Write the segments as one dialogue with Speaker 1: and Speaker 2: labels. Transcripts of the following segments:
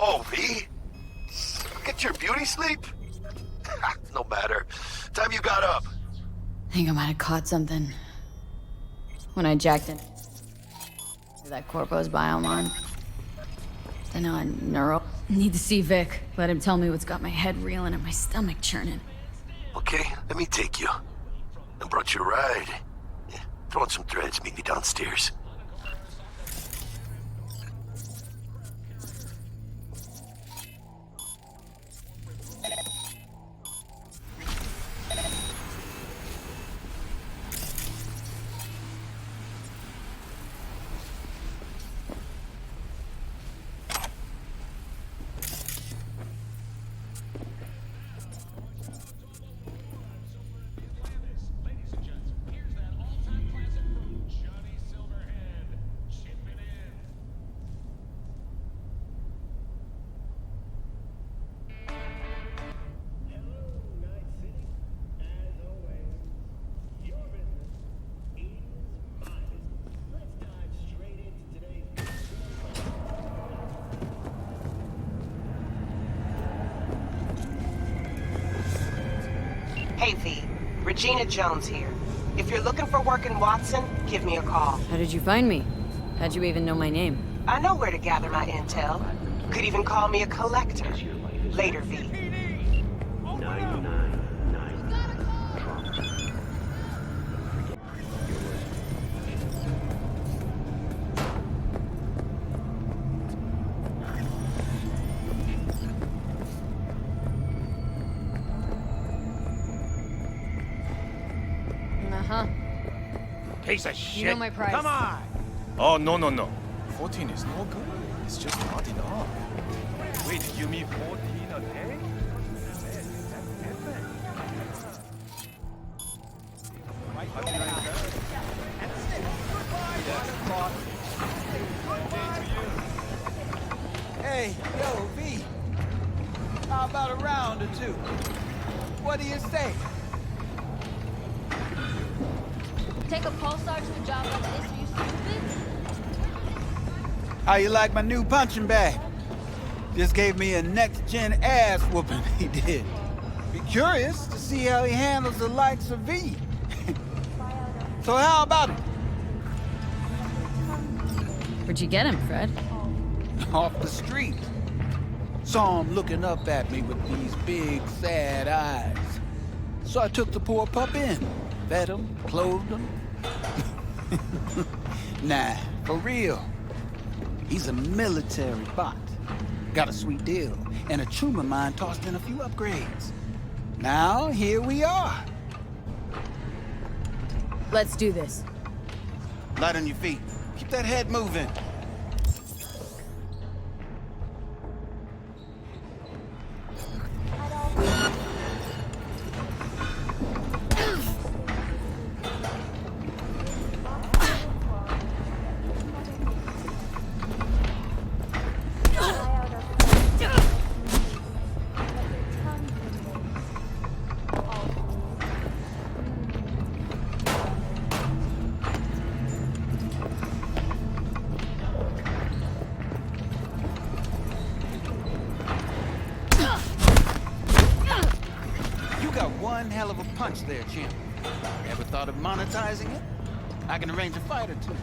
Speaker 1: Whoa, V? Get your beauty sleep? No matter. Time you got up.
Speaker 2: I think I might have caught something. When I jacked in that Corpo's biome on. Then on neuro. Need to see Vic. Let him tell me what's got my head reeling and my stomach churning.
Speaker 1: Okay, let me take you. I brought you a ride. Yeah, throw on some threads, meet me downstairs.
Speaker 3: Hey V, Regina Jones here. If you're looking for work in Watson, give me a call.
Speaker 2: How did you find me? How'd you even know my name?
Speaker 3: I know where to gather my intel. Could even call me a collector. Later, V.
Speaker 2: Uh-huh.
Speaker 4: Piece of shit.
Speaker 2: You know my price.
Speaker 4: Come on. Oh, no. 14 is no good. It's just not enough. Wait, you mean 14 a day?
Speaker 5: Hey, yo, V. How about a round or two? What do you say?
Speaker 6: Take a pulsar to a job like this, are you stupid?
Speaker 5: How you like my new punching bag? Just gave me a next-gen ass whooping, he did. Be curious to see how he handles the likes of V. So how about it?
Speaker 2: Where'd you get him, Fred?
Speaker 5: Off the street. Saw him looking up at me with these big, sad eyes. So I took the poor pup in. Fed him, clothed him. Nah, for real. He's a military bot. Got a sweet deal, and a chum of mine tossed in a few upgrades. Now, here we are.
Speaker 2: Let's do this.
Speaker 5: Light on your feet. Keep that head moving. One hell of a punch there, champ. Ever thought of monetizing it? I can arrange a fight or two.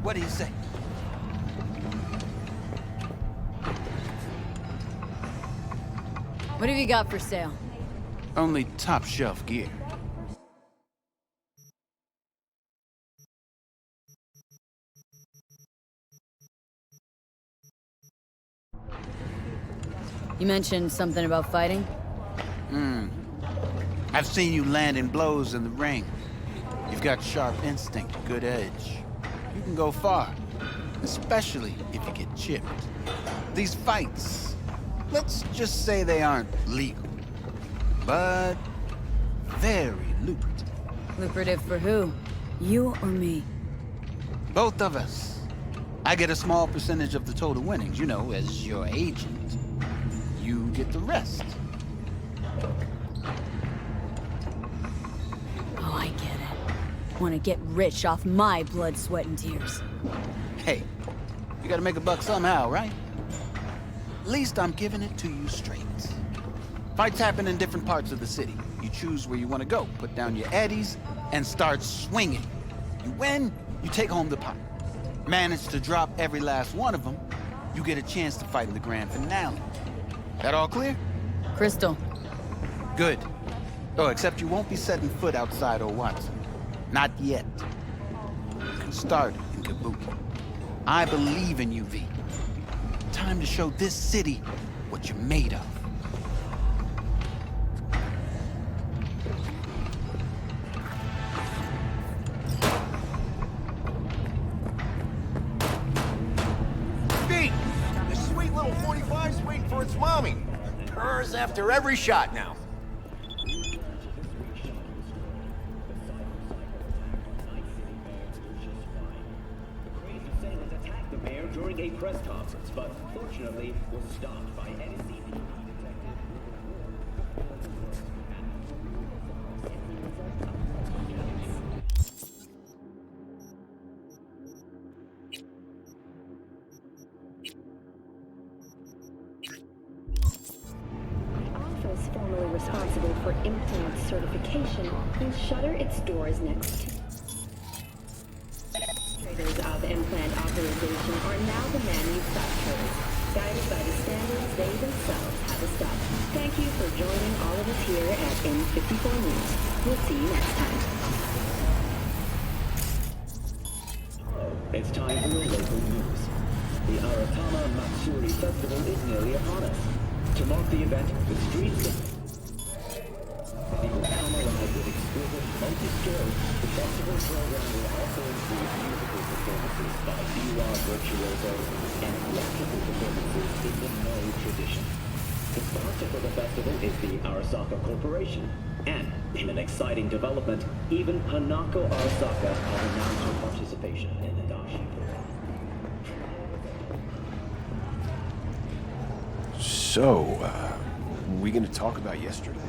Speaker 5: What do you say?
Speaker 2: What have you got for sale?
Speaker 5: Only top shelf gear.
Speaker 2: You mentioned something about fighting?
Speaker 5: I've seen you landing blows in the ring. You've got sharp instinct, good edge. You can go far, especially if you get chipped. These fights, let's just say they aren't legal, but very lucrative.
Speaker 2: Lucrative for who? You or me?
Speaker 5: Both of us. I get a small percentage of the total winnings, you know, as your agent. You get the rest.
Speaker 2: Oh, I get it. Want to get rich off my blood, sweat, and tears.
Speaker 5: Hey, you gotta make a buck somehow, right? At least I'm giving it to you straight. Fights happen in different parts of the city. You choose where you want to go, put down your eddies, and start swinging. You win, you take home the pot. Manage to drop every last one of them, you get a chance to fight in the grand finale. That all clear?
Speaker 2: Crystal.
Speaker 5: Good. Oh, except you won't be setting foot outside of Watson. Not yet. You can start in Kabuki. I believe in you, V. Time to show this city what you're made of.
Speaker 7: V! This sweet little 45's waiting for its mommy. Purrs after every shot now.
Speaker 8: During a press conference, but fortunately was stopped by NSC.
Speaker 9: The office formerly responsible for implant certification will shutter its doors next. Of implant authorization are now the manufacturers, guided by the standards they themselves have established. Thank you for joining all of us here at N54 News. We'll see you next time.
Speaker 8: It's time for your local news. The Aratama Matsuri Festival is nearly upon us. To mark the event, the streets will come alive with exquisite multi-story. The festival program will also include musical performances by Iwa virtuosos and theatrical performances in the Noh tradition. The sponsor for the festival is the Arasaka Corporation. And, in an exciting development, even Hanako Arasaka has announced her participation in the Dashi program.
Speaker 1: So, we gonna talk about yesterday?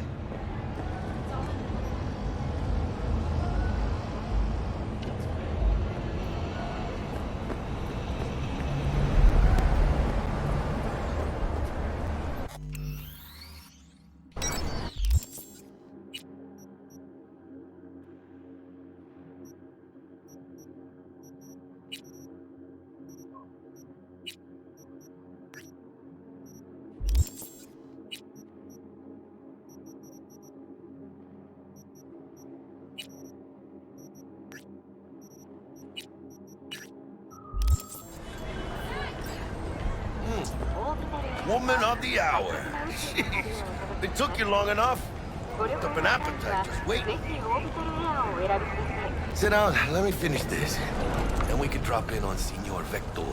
Speaker 1: Woman of the hour. Jeez. It took you long enough. Picked up an appetite just waiting. Sit down, let me finish this. Then we can drop in on Senor Vector.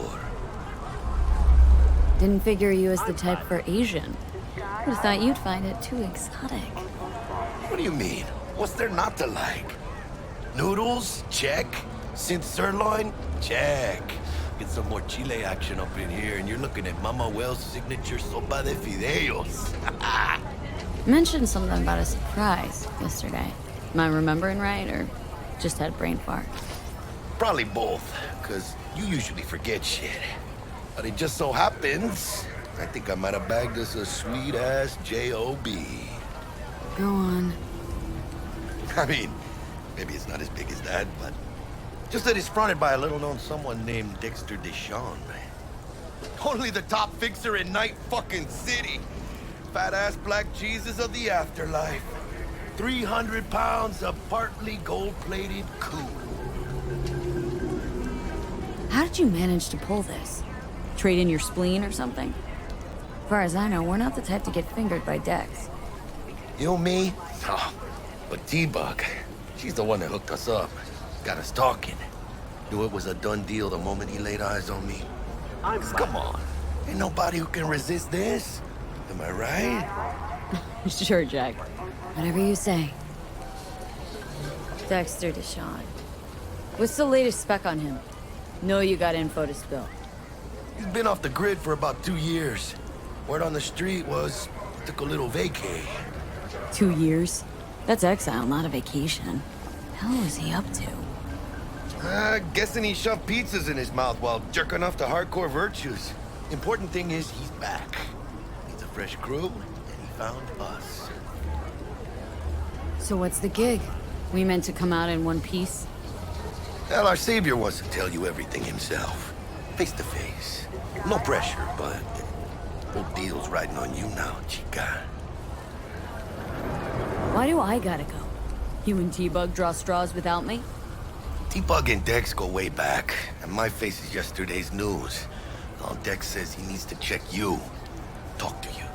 Speaker 2: Didn't figure you as the type for Asian. Would've thought you'd find it too exotic.
Speaker 1: What do you mean? What's there not to like? Noodles? Check. Synth sirloin? Check. Get some more Chile action up in here, and you're looking at Mama Wells' signature sopa de fideos.
Speaker 2: Mentioned something about a surprise yesterday. Am I remembering right, or just had a brain fart?
Speaker 1: Probably both, because you usually forget shit. But it just so happens, I think I might have bagged us a sweet-ass J.O.B.
Speaker 2: Go on.
Speaker 1: I mean, maybe it's not as big as that, but just that it's fronted by a little-known someone named Dexter Deshawn. Only the top fixer in Night fucking City. Fat-ass black Jesus of the afterlife. 300 pounds of partly gold-plated cool.
Speaker 2: How did you manage to pull this? Trade in your spleen or something? As far as I know, we're not the type to get fingered by Dex.
Speaker 1: You, me? Oh, but T-Bug, she's the one that hooked us up. Got us talking. Knew it was a done deal the moment he laid eyes on me. Come on. Ain't nobody who can resist this. Am I right?
Speaker 2: Sure, Jack. Whatever you say. Dexter Deshawn. What's the latest spec on him? Know you got info to spill.
Speaker 1: He's been off the grid for about 2 years. Word on the street was he took a little vacay.
Speaker 2: 2 years? That's exile, not a vacation. Hell was he up to?
Speaker 1: Guessing he shoved pizzas in his mouth while jerking off to hardcore virtues. Important thing is he's back. Needs a fresh crew, and he found us.
Speaker 2: So what's the gig? We meant to come out in one piece?
Speaker 1: Well, our savior wants to tell you everything himself. Face to face. No pressure, but the whole deal's riding on you now, chica.
Speaker 2: Why do I gotta go? You and T-Bug draw straws without me?
Speaker 1: T-Bug and Dex go way back, and my face is yesterday's news. All Dex says he needs to check you. Talk to you.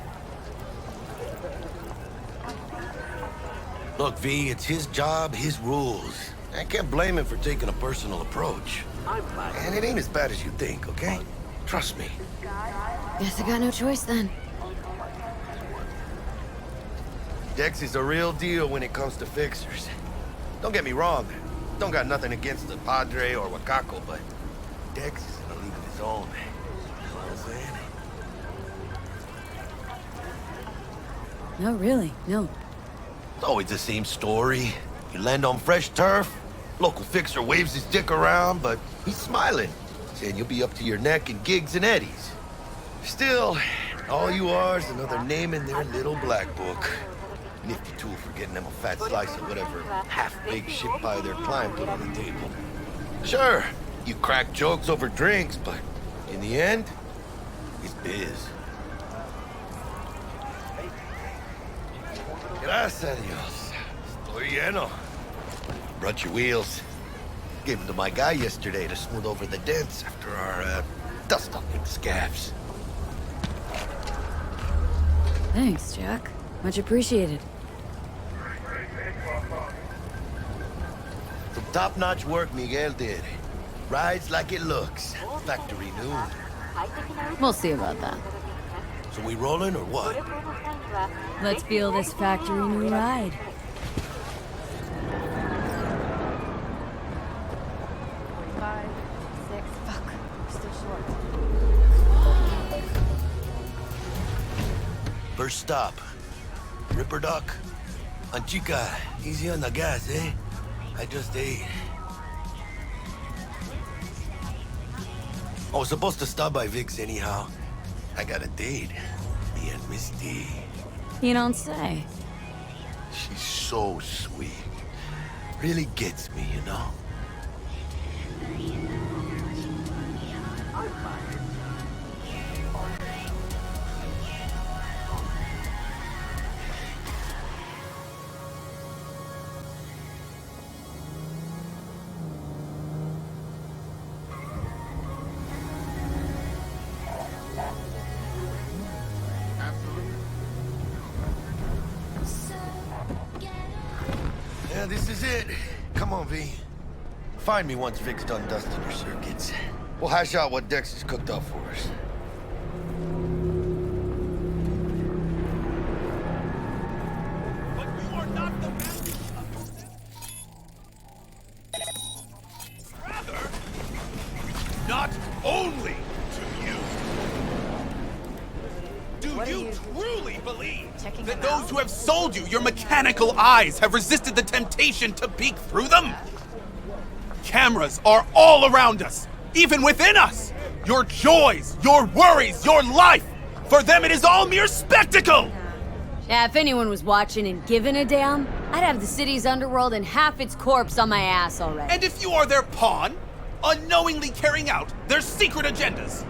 Speaker 1: Look, V, it's his job, his rules. I can't blame him for taking a personal approach. And it ain't as bad as you think, okay? Trust me.
Speaker 2: Guess I got no choice then.
Speaker 1: Dex is a real deal when it comes to fixers. Don't get me wrong. Don't got nothing against the Padre or Wakako, but Dex is in a league of his own. You know what I'm saying?
Speaker 2: No, really, no.
Speaker 1: It's always the same story. You land on fresh turf, local fixer waves his dick around, but he's smiling, saying you'll be up to your neck in gigs and eddies. Still, all you are is another name in their little black book. Nifty tool for getting them a fat slice of whatever half-baked shit pie their client put on the table. Sure, you crack jokes over drinks, but in the end, it's biz. Gracias a Dios. Estoy lleno. Brought your wheels. Gave them to my guy yesterday to smooth over the dents after our, dust-up with scabs.
Speaker 2: Thanks, Jack. Much appreciated.
Speaker 1: Some top-notch work Miguel did. Rides like it looks. Factory new.
Speaker 2: We'll see about that.
Speaker 1: So we rolling or what?
Speaker 2: Let's feel this factory new ride.
Speaker 1: First stop. Ripper Duck. Chica, easy on the gas, eh? I just ate. I was supposed to stop by Vic's anyhow. I got a date. Me and Misty.
Speaker 2: You don't say.
Speaker 1: She's so sweet. Really gets me, you know? Yeah, this is it. Come on, V. Find me once Vic's done dusting her circuits. We'll hash out what Dex has cooked up for us.
Speaker 4: But you are not the master. Rather, not only to you. Do you truly believe that those who have sold you your mechanical eyes have resisted the temptation to peek through them? Cameras are all around us, even within us. Your joys, your worries, your life. For them, it is all mere spectacle.
Speaker 2: Yeah, if anyone was watching and giving a damn, I'd have the city's underworld and half its corpse on my ass already.
Speaker 4: And if you are their pawn, unknowingly carrying out their secret agendas.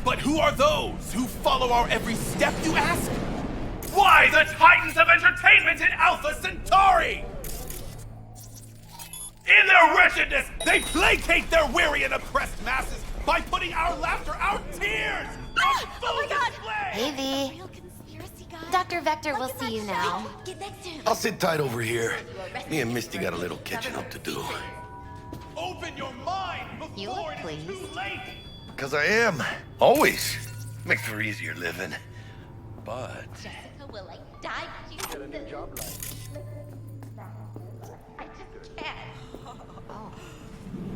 Speaker 4: But who are those who follow our every step, you ask? Why, the titans of entertainment in Alpha Centauri! In their wretchedness, they placate their weary and oppressed masses by putting our laughter, our tears, on full display!
Speaker 10: Hey, V. Dr. Vector will see you now.
Speaker 1: I'll sit tight over here. Me and Misty got a little catching up to do.
Speaker 4: Open your mind
Speaker 10: You
Speaker 4: before
Speaker 10: look
Speaker 4: it is too
Speaker 10: pleased.
Speaker 4: late!
Speaker 1: Because I am. Always. Makes for easier living. But...
Speaker 10: Jessica will dive you. Get a new job, I just can't. Oh.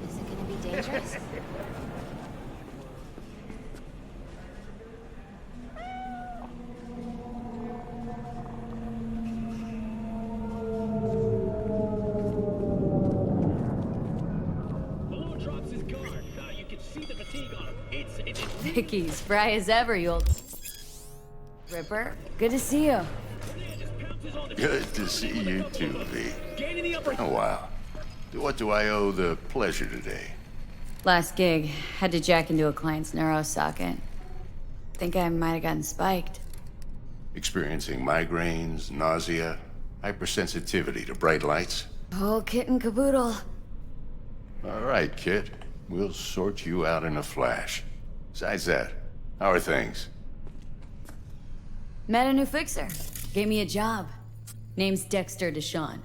Speaker 10: Is it gonna be dangerous?
Speaker 2: Vicky, spry as ever, you old... Ripper, good to see you.
Speaker 11: Good to see you too, V. Oh, wow. What do I owe the pleasure today?
Speaker 2: Last gig, had to jack into a client's neuro socket. Think I might have gotten spiked.
Speaker 11: Experiencing migraines, nausea, hypersensitivity to bright lights?
Speaker 2: Whole kit and caboodle.
Speaker 11: All right, kid. We'll sort you out in a flash. Besides that, how are things?
Speaker 2: Met a new fixer. Gave me a job. Name's Dexter Deshawn.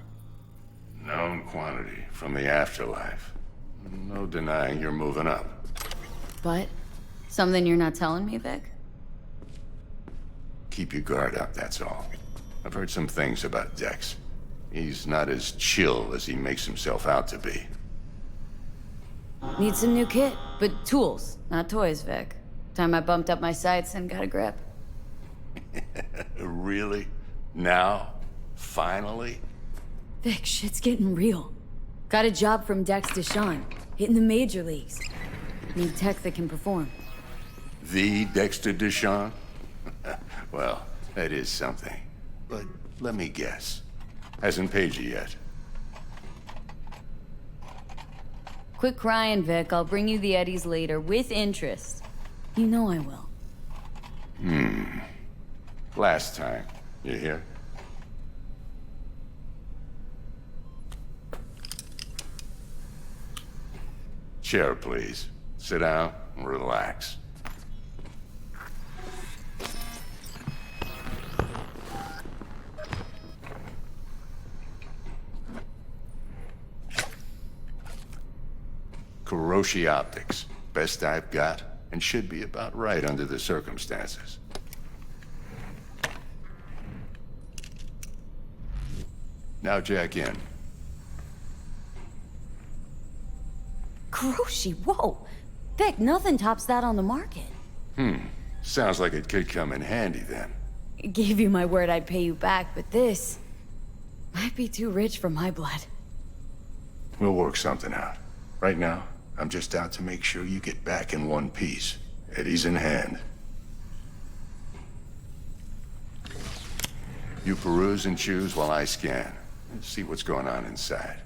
Speaker 11: Known quantity from the afterlife. No denying you're moving up.
Speaker 2: But? Something you're not telling me, Vic?
Speaker 11: Keep your guard up, that's all. I've heard some things about Dex. He's not as chill as he makes himself out to be.
Speaker 2: Need some new kit, but tools, not toys, Vic. Time I bumped up my sights and got a grip.
Speaker 11: Really? Now? Finally?
Speaker 2: Vic, shit's getting real. Got a job from Dex Deshawn, hitting the major leagues. Need tech that can perform.
Speaker 11: The Dexter Deshawn? Well, that is something. But let me guess. Hasn't paid you yet.
Speaker 2: Quit crying, Vic. I'll bring you the eddies later, with interest. You know I will.
Speaker 11: Last time. You hear? Chair, please. Sit down and relax. Kuroshi Optics. Best I've got, and should be about right under the circumstances. Now jack in.
Speaker 2: Kuroshi, whoa! Vic, nothing tops that on the market.
Speaker 11: Sounds like it could come in handy then.
Speaker 2: Gave you my word I'd pay you back, but this... might be too rich for my blood.
Speaker 11: We'll work something out. Right now, I'm just out to make sure you get back in one piece. Eddie's in hand. You peruse and choose while I scan. See what's going on inside.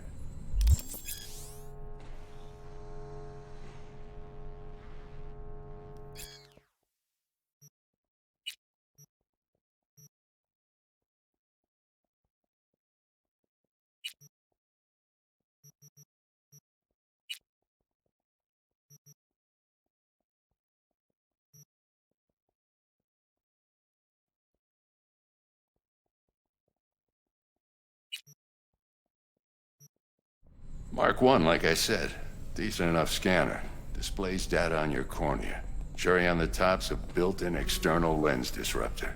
Speaker 11: Mark 1, like I said. Decent enough scanner. Displays data on your cornea. Cherry on the top's a built-in external lens disruptor.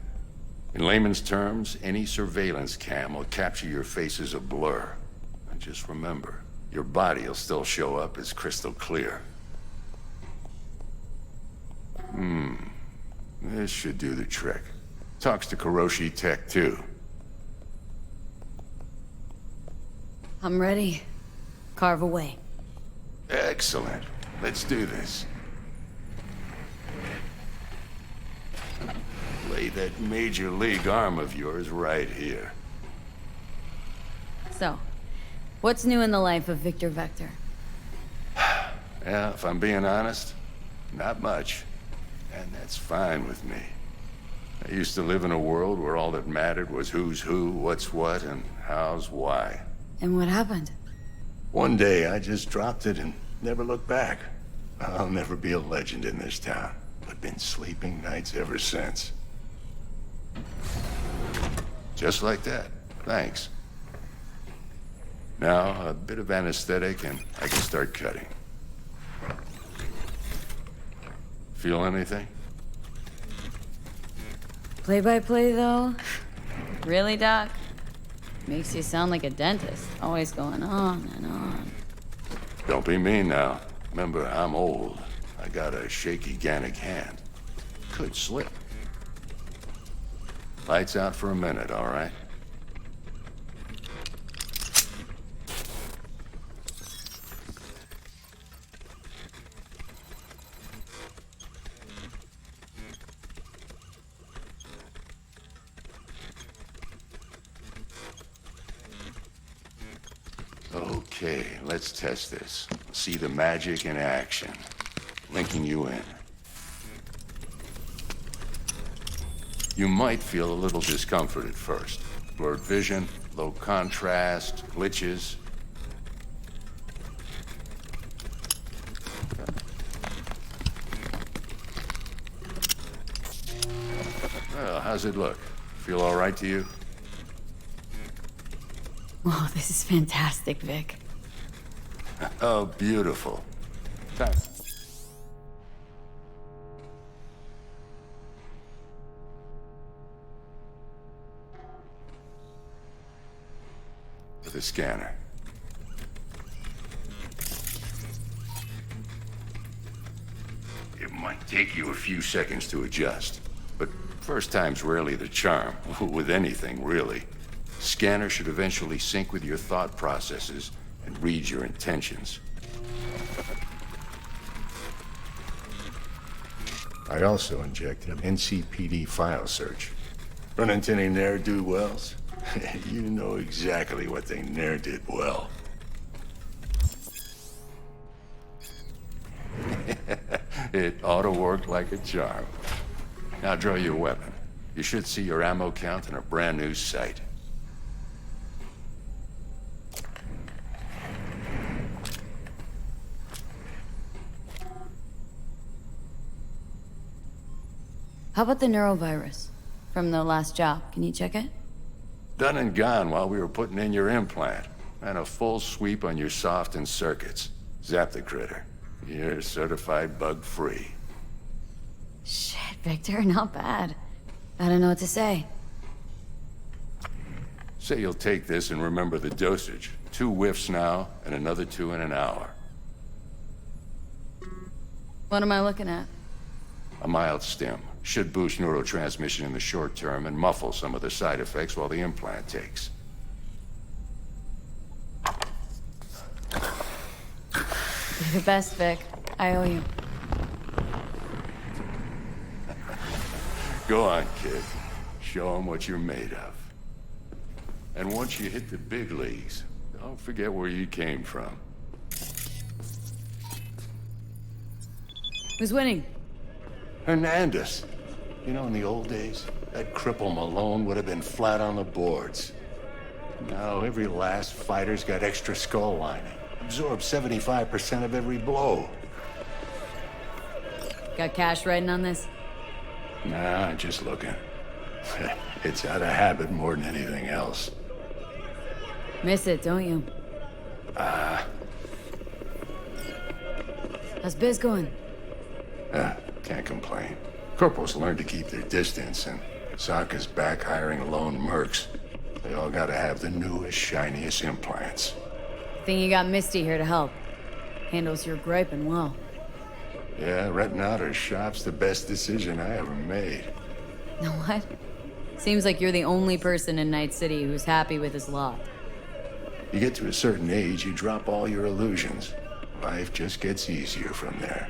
Speaker 11: In layman's terms, any surveillance cam will capture your face as a blur. And just remember, your body will still show up as crystal clear. This should do the trick. Talks to Kuroshi Tech, too.
Speaker 2: I'm ready. Carve away.
Speaker 11: Excellent. Let's do this. Lay that major league arm of yours right here.
Speaker 2: So, what's new in the life of Victor Vector?
Speaker 11: Yeah, if I'm being honest, not much. And that's fine with me. I used to live in a world where all that mattered was who's who, what's what, and how's why.
Speaker 2: And what happened?
Speaker 11: One day, I just dropped it and never looked back. I'll never be a legend in this town, but been sleeping nights ever since. Just like that. Thanks. Now, a bit of anesthetic and I can start cutting. Feel anything?
Speaker 2: Play-by-play, though? Really, Doc? Makes you sound like a dentist. Always going on and on.
Speaker 11: Don't be mean now. Remember, I'm old. I got a shaky Gannic hand. Could slip. Lights out for a minute, all right? Okay, let's test this. See the magic in action. Linking you in. You might feel a little discomfort at first. Blurred vision, low contrast, glitches. Well, how's it look? Feel all right to you?
Speaker 2: Oh, this is fantastic, Vic.
Speaker 11: Oh, beautiful. Time. With a scanner. It might take you a few seconds to adjust, but first time's rarely the charm, with anything, really. Scanner should eventually sync with your thought processes and read your intentions. I also injected an NCPD file search. Run into any ne'er-do-wells? You know exactly what they ne'er did well. It ought to work like a charm. Now draw your weapon. You should see your ammo count in a brand new sight.
Speaker 2: How about the neurovirus from the last job? Can you check it?
Speaker 11: Done and gone while we were putting in your implant. And a full sweep on your soft and circuits. Zap the critter. You're certified bug-free.
Speaker 2: Shit, Victor, not bad. I don't know what to say.
Speaker 11: Say you'll take this and remember the dosage. 2 whiffs now, and another 2 in an hour.
Speaker 2: What am I looking at?
Speaker 11: A mild stim. Should boost neurotransmission in the short term and muffle some of the side effects while the implant takes.
Speaker 2: You're the best, Vic. I owe you.
Speaker 11: Go on, kid. Show them what you're made of. And once you hit the big leagues, don't forget where you came from.
Speaker 2: Who's winning?
Speaker 11: Hernandez. You know, in the old days, that cripple Malone would have been flat on the boards. Now, every last fighter's got extra skull lining. Absorbs 75% of every blow.
Speaker 2: Got cash writing on this?
Speaker 11: Nah, just looking. It's out of habit more than anything else.
Speaker 2: Miss it, don't you? How's biz going?
Speaker 11: Can't complain. Corporals learn to keep their distance, and Sokka's back hiring lone mercs. They all gotta have the newest, shiniest implants.
Speaker 2: Think you got Misty here to help. Handles your griping well.
Speaker 11: Yeah, renting out her shop's the best decision I ever made.
Speaker 2: Know what? Seems like you're the only person in Night City who's happy with his lot.
Speaker 11: You get to a certain age, you drop all your illusions. Life just gets easier from there.